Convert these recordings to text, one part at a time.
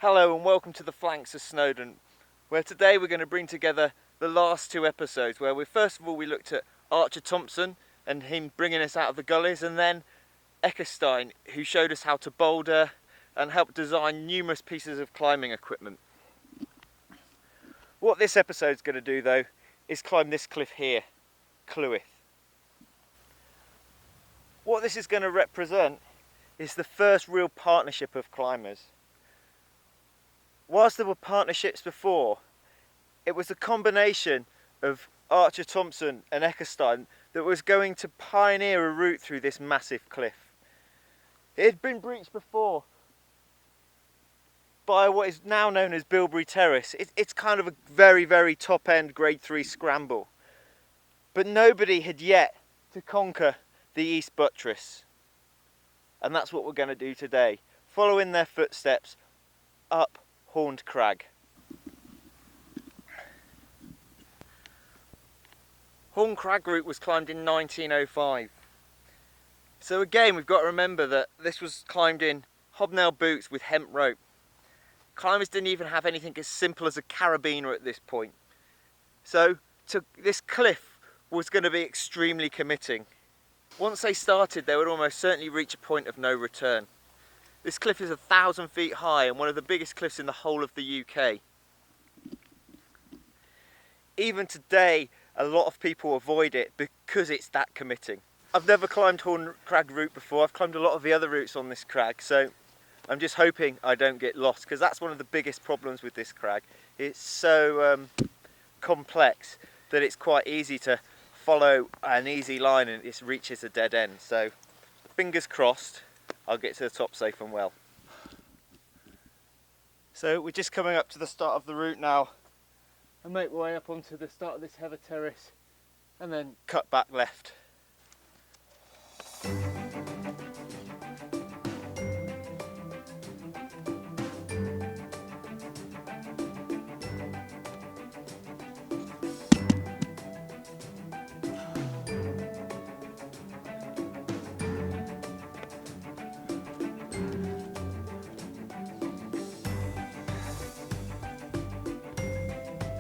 Hello and welcome to the flanks of Snowdon, where today we're going to bring together the last two episodes where first of all we looked at Archer Thompson and him bringing us out of the gullies, and then Eckestein, who showed us how to boulder and helped design numerous pieces of climbing equipment. What this episode's going to do though is climb this cliff here, Lliwedd. What this is going to represent is the first real partnership of climbers. Whilst there were partnerships before, it was a combination of Archer Thompson and Eckestein that was going to pioneer a route through this massive cliff. It had been breached before by what is now known as Bilberry Terrace. It's kind of a very, very top-end grade 3 scramble. But nobody had yet to conquer the East Buttress. And that's what we're going to do today, follow in their footsteps up Horned Crag. Horned Crag route was climbed in 1905. So again, we've got to remember that this was climbed in hobnail boots with hemp rope. Climbers didn't even have anything as simple as a carabiner at this point. So this cliff was going to be extremely committing. Once they started, they would almost certainly reach a point of no return. This cliff is 1,000 feet high and one of the biggest cliffs in the whole of the UK. Even today, a lot of people avoid it because it's that committing. I've never climbed Horned Crag route before. I've climbed a lot of the other routes on this crag, so I'm just hoping I don't get lost, because that's one of the biggest problems with this crag. It's so complex that it's quite easy to follow an easy line and it reaches a dead end. So fingers crossed I'll get to the top safe and well. So we're just coming up to the start of the route now and make my way up onto the start of this heather terrace and then cut back left.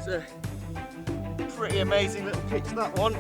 A pretty amazing little pitch, that one.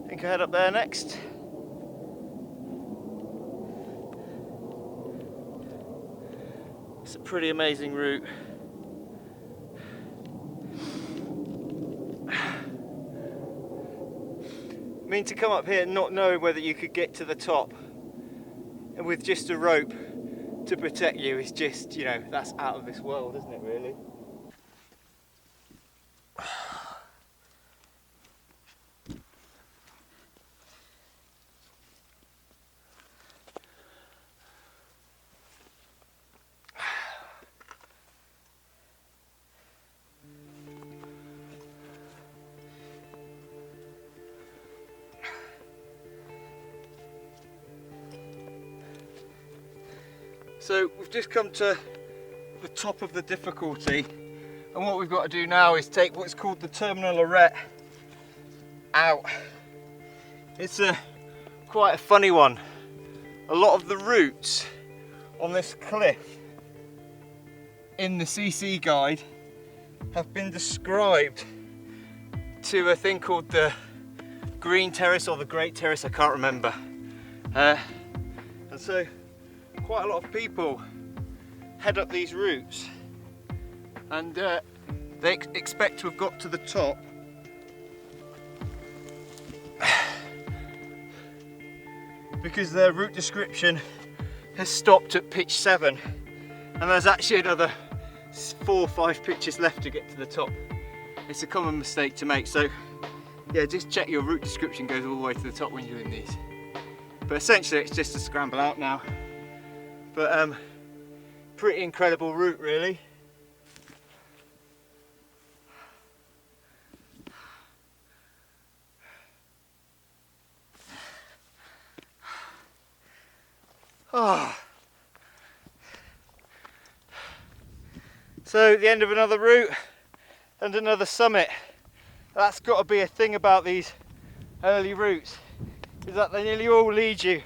I think I head up there next. It's a pretty amazing route. I mean, to come up here not knowing whether you could get to the top and with just a rope to protect you is just, you know, that's out of this world, isn't it, really? So we've just come to the top of the difficulty, and what we've got to do now is take what's called the terminal arete out. It's quite a funny one. A lot of the routes on this cliff in the CC guide have been described to a thing called the Green Terrace or the Great Terrace, I can't remember. And so quite a lot of people head up these routes, and they expect to have got to the top because their route description has stopped at pitch 7, and there's actually another 4 or 5 pitches left to get to the top. It's a common mistake to make, so yeah, just check your route description goes all the way to the top when you're doing these. But essentially it's just a scramble out now. But pretty incredible route really. Oh. So the end of another route and another summit. That's got to be a thing about these early routes, is that they nearly all lead you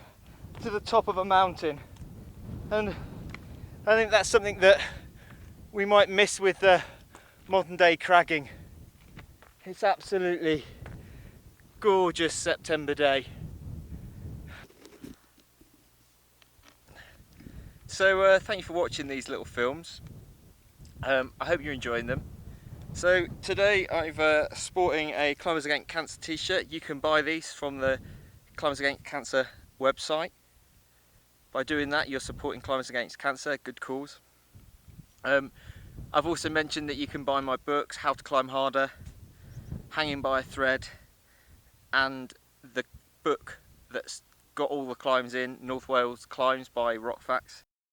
to the top of a mountain. And I think that's something that we might miss with the modern day cragging. It's absolutely gorgeous September day. So thank you for watching these little films. I hope you're enjoying them. So today I've sporting a Climbers Against Cancer t-shirt. You can buy these from the Climbers Against Cancer website. By doing that, you're supporting Climbers Against Cancer, good cause. I've also mentioned that you can buy my books, How to Climb Harder, Hanging by a Thread, and the book that's got all the climbs in, North Wales Climbs by Rock Facts.